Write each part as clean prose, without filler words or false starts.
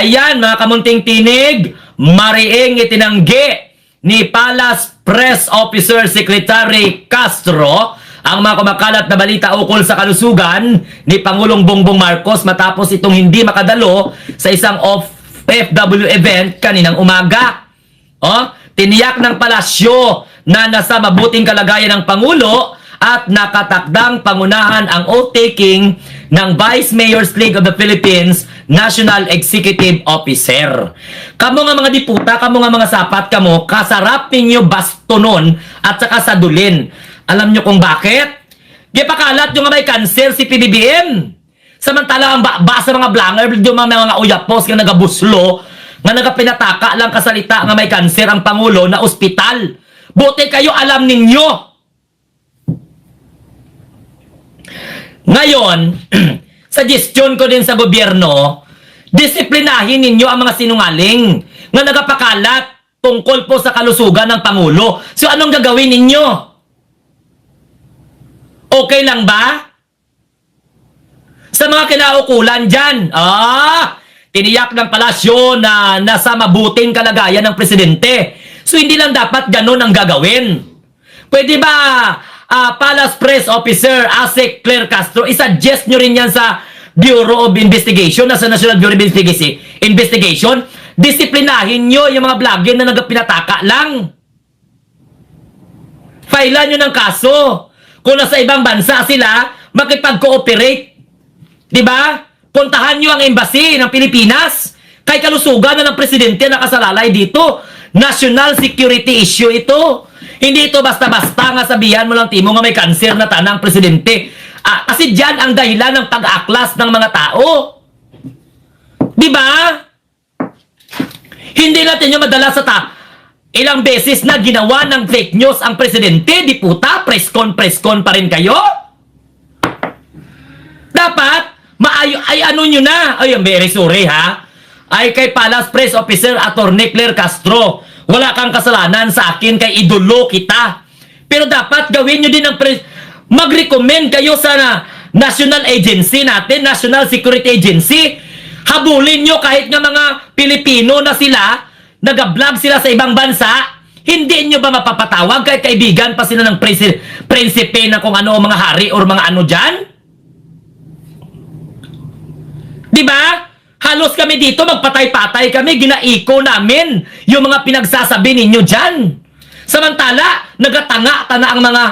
Ayan, mga kamunting tinig, mariing itinanggi ni Palace Press Officer Secretary Castro ang mga kumakalat na balita ukol sa kalusugan ni Pangulong Bongbong Marcos matapos itong hindi makadalo sa isang OFW event kaninang umaga. Tiniyak ng palasyo na nasa mabuting kalagayan ng Pangulo at nakatakdang pangunahan ang oath-taking ng Vice Mayor's League of the Philippines National Executive Officer. Kamo nga mga diputa, kamo nga mga sapat kamo, kasarap ninyo bastonon at saka sadulin. Alam nyo kung bakit? Di pakalat yung may cancer si PBBM. Samantala ang basa mga blanger, yung mga uyapos nga nagabuslo, nga nagapinataka lang kasalita nga may cancer ang Pangulo na ospital. Buti kayo alam ninyo. Ngayon, suggestion ko din sa gobyerno, disiplinahin ninyo ang mga sinungaling nga nagapakalat tungkol po sa kalusugan ng Pangulo. So anong gagawin ninyo? Okay lang ba? Sa mga kinaukulan dyan, tiniyak ng palasyo na nasa mabuting kalagayan ng presidente. So hindi lang dapat ganun ang gagawin. Pwede ba Palace Press Officer Asek Claire Castro, isuggest nyo rin yan sa Bureau of Investigation, sa National Bureau of Investigation, disiplinahin nyo yung mga vlogger na nagpinataka lang. Failan nyo ng kaso. Kung nasa ibang bansa sila, makipag-cooperate. Diba? Puntahan nyo ang embassy ng Pilipinas. Kay kalusugan na ng presidente nakasalalay dito. National security issue ito. Hindi ito basta-basta nga sabihan mo lang timo nga may cancer na tanang presidente. Kasi dyan ang dahilan ng pag-aklas ng mga tao. Diba? Hindi natin yung madala sa ilang beses na ginawa ng fake news ang presidente, diputa, press-con pa rin kayo? Dapat, ay ano nyo na? Ay, I'm very sorry ha. Ay kay Palace Press Officer Atty. Claire Castro, wala kang kasalanan sa akin, kay idolo kita. Pero dapat gawin nyo din ang mag-recommend kayo sa national agency natin, National Security Agency. Habulin nyo kahit nga mga Pilipino na sila, nag-vlog sila sa ibang bansa, hindi nyo ba mapapatawag kahit kaibigan pa sila ng prinsipe na kung ano mga hari or mga ano dyan? Diba? Halos kami dito, magpatay-patay kami, ginaiko namin yung mga pinagsasabi ninyo dyan. Samantala, nagatanga-tana ang mga,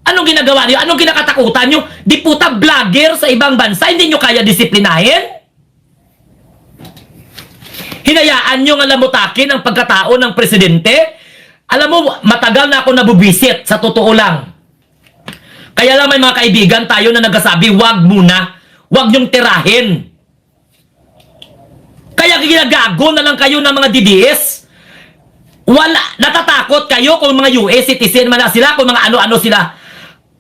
anong ginagawa niyo? Anong kinakatakutan nyo? Diputa vlogger sa ibang bansa, hindi nyo kaya disiplinahin? Hinayaan nyo nga lamutakin ang pagkatao ng presidente? Alam mo, matagal na ako nabubisit, sa totoo lang. Kaya lang may mga kaibigan tayo na nagsasabi, wag muna, wag nyong tirahin. Kaya ginagago na lang kayo ng mga DDS. Natatakot kayo kung mga US citizen man na sila, kung mga ano-ano sila.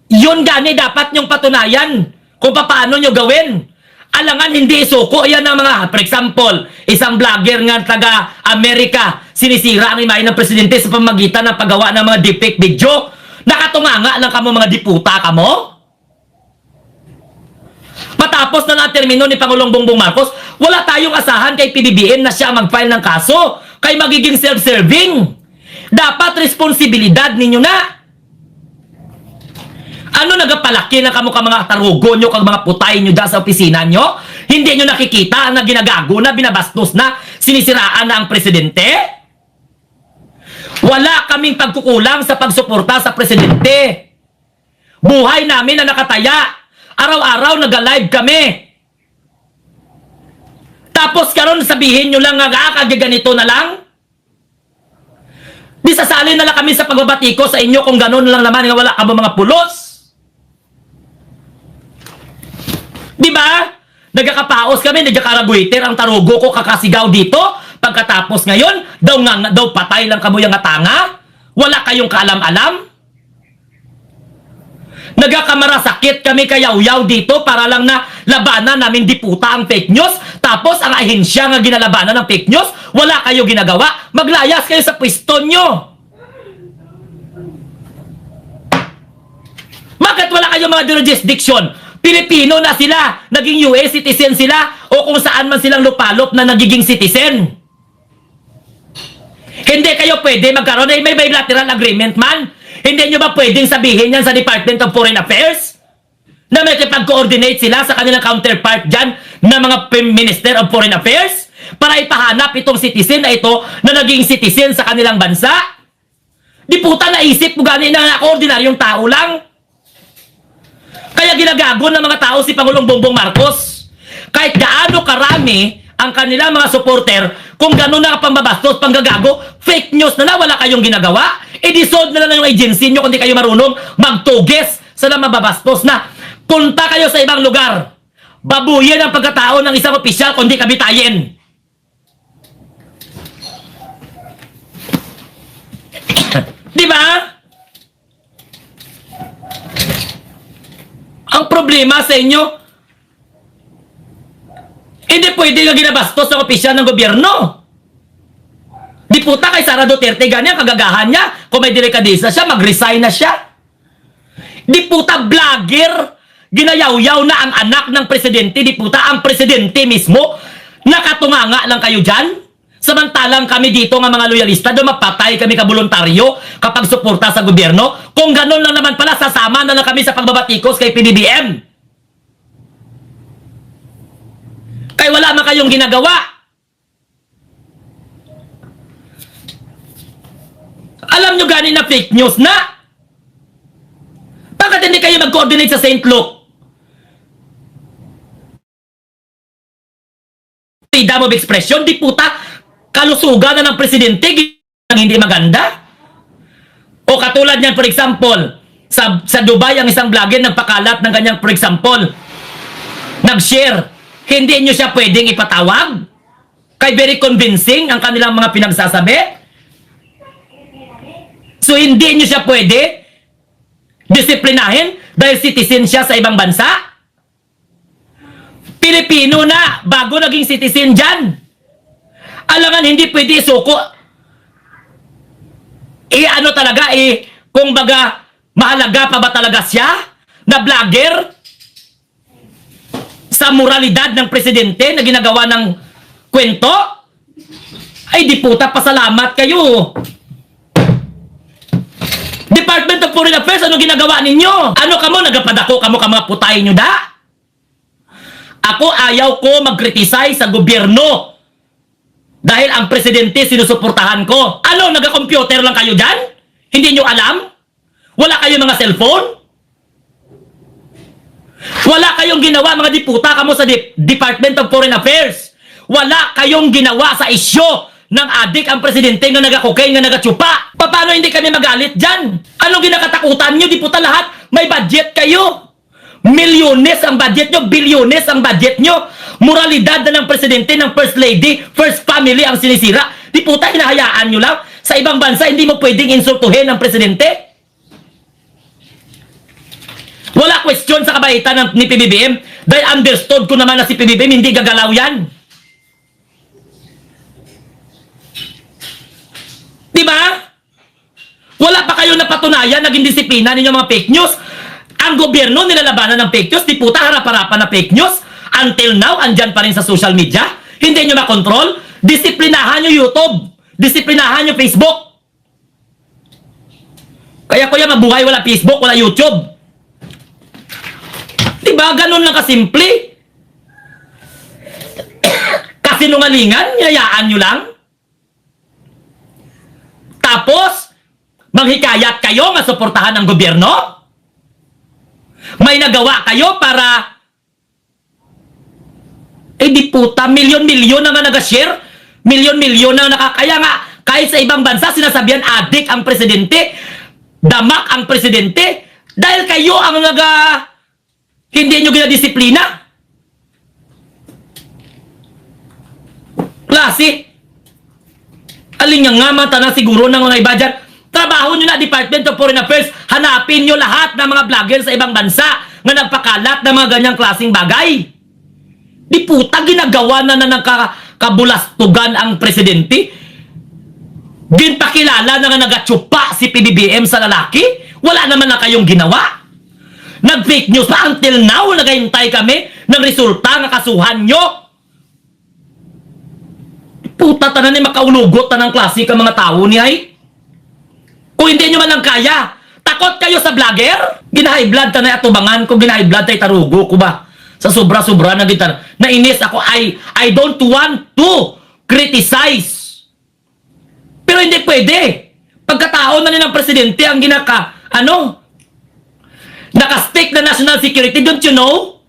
Yun gani dapat nyong patunayan kung paano nyo gawin. Alangan hindi isuko. Yan ang mga, for example, isang vlogger nga taga-Amerika, sinisira ang imahe ng presidente sa pamagitan ng paggawa ng mga deepfake video. Nakatunganga lang kamo mga diputa kamo. Matapos na natermino ni Pangulong Bongbong Marcos, wala tayong asahan kay PBBM na siya mag-file ng kaso. Kay magiging self-serving. Dapat responsibilidad ninyo na. Ano nagapalaki na kamo ka mga tarugo nyo, kag mga putay nyo dyan sa opisina nyo? Hindi nyo nakikita ang ginagago na, binabastos na, sinisiraan na ang presidente? Wala kaming pagkukulang sa pagsuporta sa presidente. Buhay namin na nakataya. Araw-araw nag-live kami. Tapos karon sabihin nyo lang nga ganito na lang? Di sasali na lang kami sa pagbabatiko sa inyo kung gano'n lang naman nga wala ka ba mga pulos? Di ba? Nagkakapaos kami, nagkakarabuiter ang tarugo ko kakasigaw dito. Pagkatapos ngayon, daw patay lang kamo yung tanga. Wala kayong kaalam-alam. Nagkakamarasakit kami kayaw-yaw dito para lang na labanan namin diputa ang fake news. Tapos ang ahensya nga ginalabanan ng fake news, wala kayo ginagawa. Maglayas kayo sa pwesto nyo. Bakit wala kayo mga jurisdiction Pilipino na sila, naging US citizen sila, o kung saan man silang lupalop na nagiging citizen. Hindi kayo pwede magkaroon, may bilateral agreement man. Hindi nyo ba pwedeng sabihin yan sa Department of Foreign Affairs? Na may kipag-coordinate sila sa kanilang counterpart dyan na mga Minister of Foreign Affairs para ipahanap itong citizen na ito na naging citizen sa kanilang bansa? Di puta naisip mo gani na ako ordinaryong tao lang? Kaya ginagago ng mga tao si Pangulong Bongbong Marcos. Kahit gaano karami ang kanilang mga supporter, kung gano'n na pambabastos, panggagago, fake news na wala kayong ginagawa, i-dissolve na lang yung agency nyo kung di kayo marunong magtuges sa na mababastos na punta kayo sa ibang lugar. Babuyin ang pagkatao ng isang opisyal kundi kabitayin. Di ba? Ang problema sa inyo, hindi pwede nga ginabastos ng opisyal ng gobyerno. Di puta kay Sara Duterte ganyan, kagagahan niya. Kung may delikadesa siya, mag-resign na siya. Di puta vlogger, ginayaw-yaw na ang anak ng presidente. Di puta ang presidente mismo. Nakatunganga lang kayo dyan. Samantalang kami dito nga mga loyalista, dumapatay kami kabulontaryo kapag suporta sa gobyerno. Kung ganun lang naman pala, sasama na lang kami sa pagbabatikos kay PBBM. Kaya wala man kayong ginagawa. Alam nyo gani na fake news na? Bakit hindi kayo mag-coordinate sa St. Luke? Freedom of expression, di puta, kalusugan na ng presidente, hindi maganda. O katulad niyan, for example, sa Dubai, ang isang vlogger nagpakalat ng kanyang, for example, nag-share. Hindi nyo siya pwedeng ipatawag? Kay very convincing ang kanilang mga pinagsasabi? So hindi nyo siya pwede disiplinahin dahil citizen siya sa ibang bansa? Pilipino na bago naging citizen dyan. Alangan hindi pwede isuko. Ano talaga kung baga mahalaga pa ba talaga siya na vlogger sa moralidad ng presidente na ginagawa ng kwento? Ay di puta, pasalamat kayo. Department of Foreign Affairs, ano ginagawa ninyo? Ano kamo, nagapadako kamo ka mga putay nyo da? Ako ayaw ko mag-criticize sa gobyerno dahil ang presidente sinusuportahan ko. Ano, naga-computer lang kayo dyan? Hindi nyo alam? Wala kayong mga cellphone? Wala kayong ginawa mga diputa kamo sa Department of Foreign Affairs. Wala kayong ginawa sa isyo ng adik ang presidente nga naga-cocaine, nga naga-tsupa. Paano hindi kami magalit dyan? Anong ginakatakutan nyo? Diputa lahat, may budget kayo. Milyones ang budget nyo, bilyones ang budget nyo. Moralidad na ng presidente, ng first lady, first family ang sinisira. Diputa, hinahayaan nyo lang. Sa ibang bansa, hindi mo pwedeng insultuhin ang presidente. Wala question sa kabaitan ni PBBM dahil understood ko naman na si PBBM hindi gagalaw yan. Diba? Wala pa kayo napatunayan naging disiplina ninyo mga fake news. Ang gobyerno nilalabanan ng fake news, di puta harap-harapan na fake news. Until now, andyan pa rin sa social media. Hindi nyo makontrol. Disiplinahan nyo YouTube. Disiplinahan nyo Facebook. Kaya kuya mabuhay wala Facebook, wala YouTube. Diba? Ganun lang kasimple. Kasinungalingan, hinayaan nyo lang. Tapos, manghikayat kayo nga suportahan ng gobyerno? May nagawa kayo para di puta, milyon-milyon na nga nag-share, milyon-milyon na nakakaya nga, kahit sa ibang bansa, sinasabihan adik ang presidente, damak ang presidente, dahil kayo ang hindi nyo ginadisiplina. Klase. Alin nga mata na siguro ng mga iba dyan. Trabaho nyo na, Department of Foreign Affairs, hanapin nyo lahat ng mga vlogger sa ibang bansa na nagpakalat ng mga ganyang klaseng bagay. Di puta, ginagawa na kabulastugan ang presidente. Ginpakilala na nga nagatsupa si PBBM sa lalaki. Wala naman na kayong ginawa. Nag-fake news pa until now, nagahintay kami ng resulta ng kasuhan nyo. Puta, tanan ni makaulugot tanang klase ka mga tao ni ay. Kung hindi nyo man lang kaya, takot kayo sa vlogger? Ginahay blood tanay atubangan ko, ginahay blood tay tarugo ko ba? Sa sobra-sobra na gitan. Nainis ako, I don't want to criticize. Pero hindi pwede. Pagkataon na nilang presidente ang naka-stake na national security, don't you know?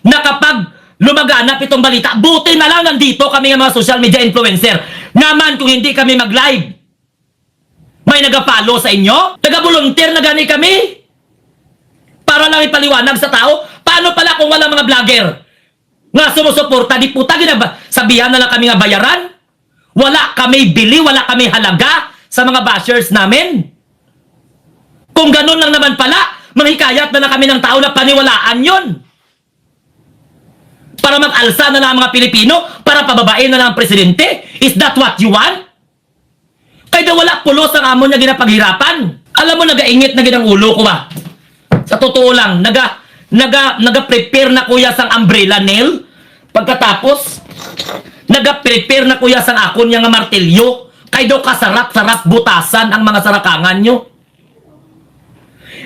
Na kapag lumaganap itong balita, buti na lang nandito kami ng mga social media influencer. Naman kung hindi kami mag-live, may nag-follow sa inyo? Taga-volunteer na gani kami? Para lang ipaliwanag sa tao, paano pala kung wala mga vlogger? Nga sumusuporta, di puta, sabihan na lang kami nga bayaran? Wala kami bili, wala kami halaga sa mga bashers namin? Kung ganun lang naman pala, manghikayat na kami ng tao na paniwalaan yon. Para mag-alsa na lang ang mga Pilipino, para pababain na lang ang presidente? Is that what you want? Kaya wala pulos ang amo niya ginapaghirapan. Alam mo, nagaingit na ginang ulo ko ba? Sa totoo lang, naga-prepare na kuya sang umbrella nail. Pagkatapos, naga-prepare na kuya sang akon niya nga martilyo. Kaya daw kasarap-sarap butasan ang mga sarakangan nyo.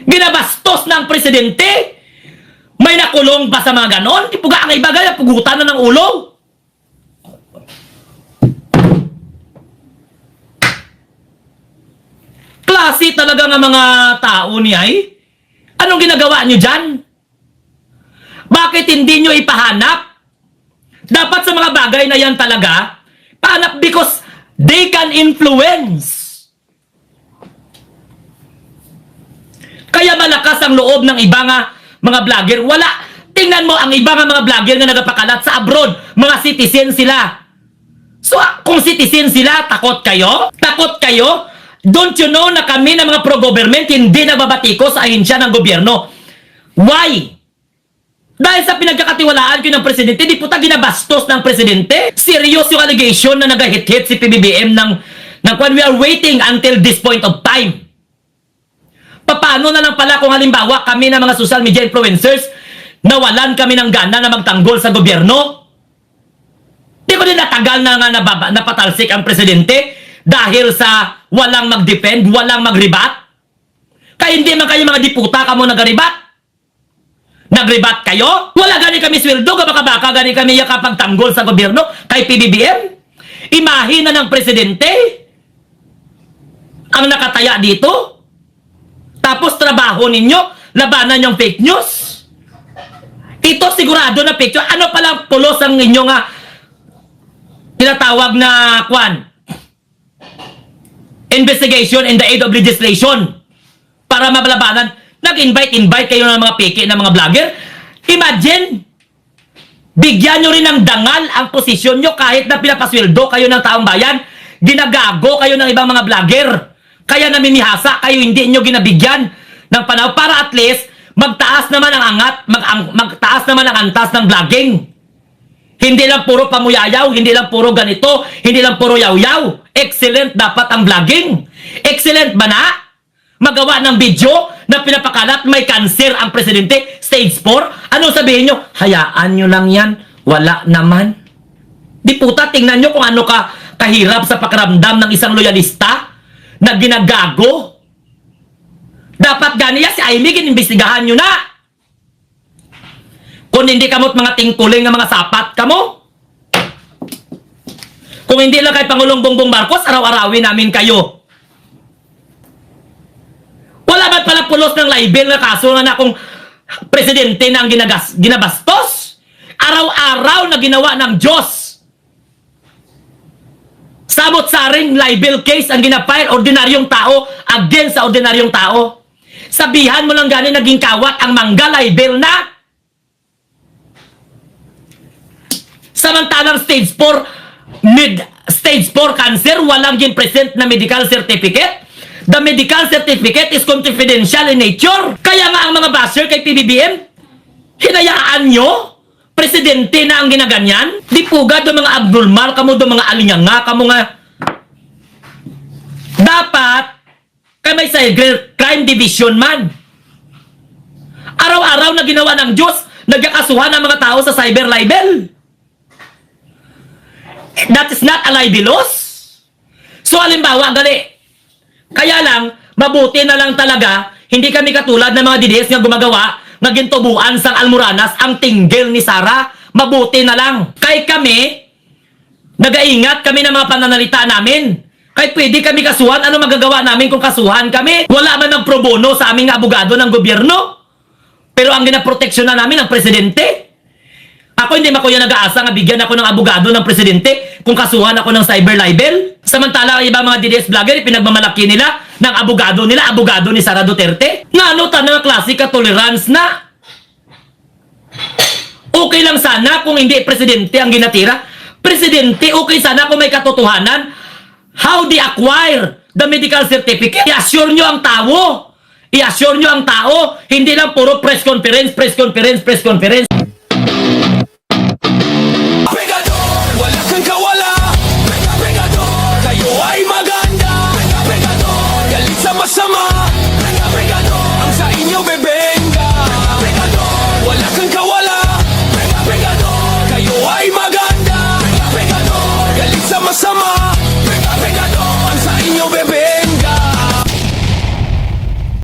Ginabastos ng presidente. May nakulong ba sa mga ganon? Ipuga ang ibagay, pugutan na ng ulo. Klase talaga ng mga tao ni ay. Anong ginagawa nyo dyan? Bakit hindi nyo ipahanap? Dapat sa mga bagay na yan talaga, pahanap because they can influence. Kaya malakas ang loob ng iba nga mga vlogger. Wala. Tingnan mo ang iba nga mga vlogger na nagapakalat sa abroad. Mga citizen sila. So, kung citizen sila, takot kayo? Takot kayo? Don't you know na kami na mga pro-government hindi nababatiko sa ahensya ng gobyerno? Why? Dahil sa pinagkakatiwalaan ko ng presidente, di puta ginabastos ng presidente. Serious yung allegation na nagahit-hit si PBBM ng when we are waiting until this point of time. Paano na lang pala kung halimbawa kami na mga social media influencers nawalan kami ng gana na magtanggol sa gobyerno? Di ko din natagal na nga napatalsik ang presidente dahil sa walang mag-defend, walang mag-rebat? Kaya hindi man kayo mga diputa kamo nag-rebat? Nag-rebat kayo? Wala gani kami sweldo, baka gani kami yakapagtanggol sa gobyerno kay PBBM? Imahe na ng presidente ang nakataya dito? Tapos trabaho ninyo, labanan yung fake news. Ito sigurado na fake news. Ano palang pulos ang inyo nga tinatawag na investigation in the aid of legislation para mabalabanan. Nag-invite kayo ng mga peke ng mga vlogger. Imagine, bigyan nyo rin ng dangal ang posisyon nyo kahit na pinapasweldo kayo ng taong bayan. Ginagago kayo ng ibang mga vlogger. Kaya namimihasa kayo, hindi nyo ginabigyan ng panahon para at least magtaas naman ang magtaas naman ang antas ng vlogging. Hindi lang puro pamuyayaw, hindi lang puro ganito, hindi lang puro yaw-yaw. Excellent dapat ang vlogging. Excellent ba na? Magawa ng video na pinapakalat may cancer ang presidente, stage 4. Anong sabihin nyo? Hayaan nyo lang yan. Wala naman. Di puta, tingnan nyo kung ano kahirap sa pakiramdam ng isang loyalista na ginagago. Dapat ganiya si Aimee, inimbestigahan nyo na. Kung hindi kamot mga tingkuling ng mga sapat kamo. Kung hindi lang kay Pangulong Bongbong Marcos, araw-arawin namin kayo. Wala ba't pala pulos ng libel na kaso na kung presidente na ang ginabastos? Araw-araw na ginawa ng Diyos. Samot-saring libel case ang ginafile ordinaryong tao against sa ordinaryong tao. Sabihan mo lang gani naging kawat ang mangga libel na. Samantalang stage 4 cancer, walang gin-present na medical certificate. The medical certificate is confidential in nature. Kaya nga ang mga basher kay PBBM, hinayaan nyo? Presidente na ang ginaganyan? Di puga do mga abnormal kamo, do mga alinyanga kamo nga. Dapat kay may cyber crime division man. Araw-araw na ginawa ng Diyos, nagkakasuhan ng mga tao sa cyber libel. That is not a libelous. So, halimbawa, gali. Kaya lang, mabuti na lang talaga, hindi kami katulad ng mga DDS nga gumagawa, nga gintubuan sang Almoranas, ang tinggil ni Sara. Mabuti na lang. Kay kami, nagaingat kami ng mga pananalita namin. Kahit pwede kami kasuhan, ano magagawa namin kung kasuhan kami? Wala man ng pro bono sa aming abogado ng gobyerno. Pero ang ginaproteksyon na namin ang presidente. Ako hindi makuya nag-aasa nga bigyan ako ng abogado ng presidente kung kasuhan ako ng cyber libel. Samantala, iba mga DDS vlogger, pinagmamalaki nila ng abogado nila, abogado ni Sara Duterte. Nga ano, tanang klase ka tolerance na. Okay lang sana kung hindi presidente ang ginatira. Presidente, okay sana kung may katotohanan. How they acquire the medical certificate? I-assure nyo ang tao. I-assure nyo ang tao. Hindi lang puro press conference, press conference, press conference.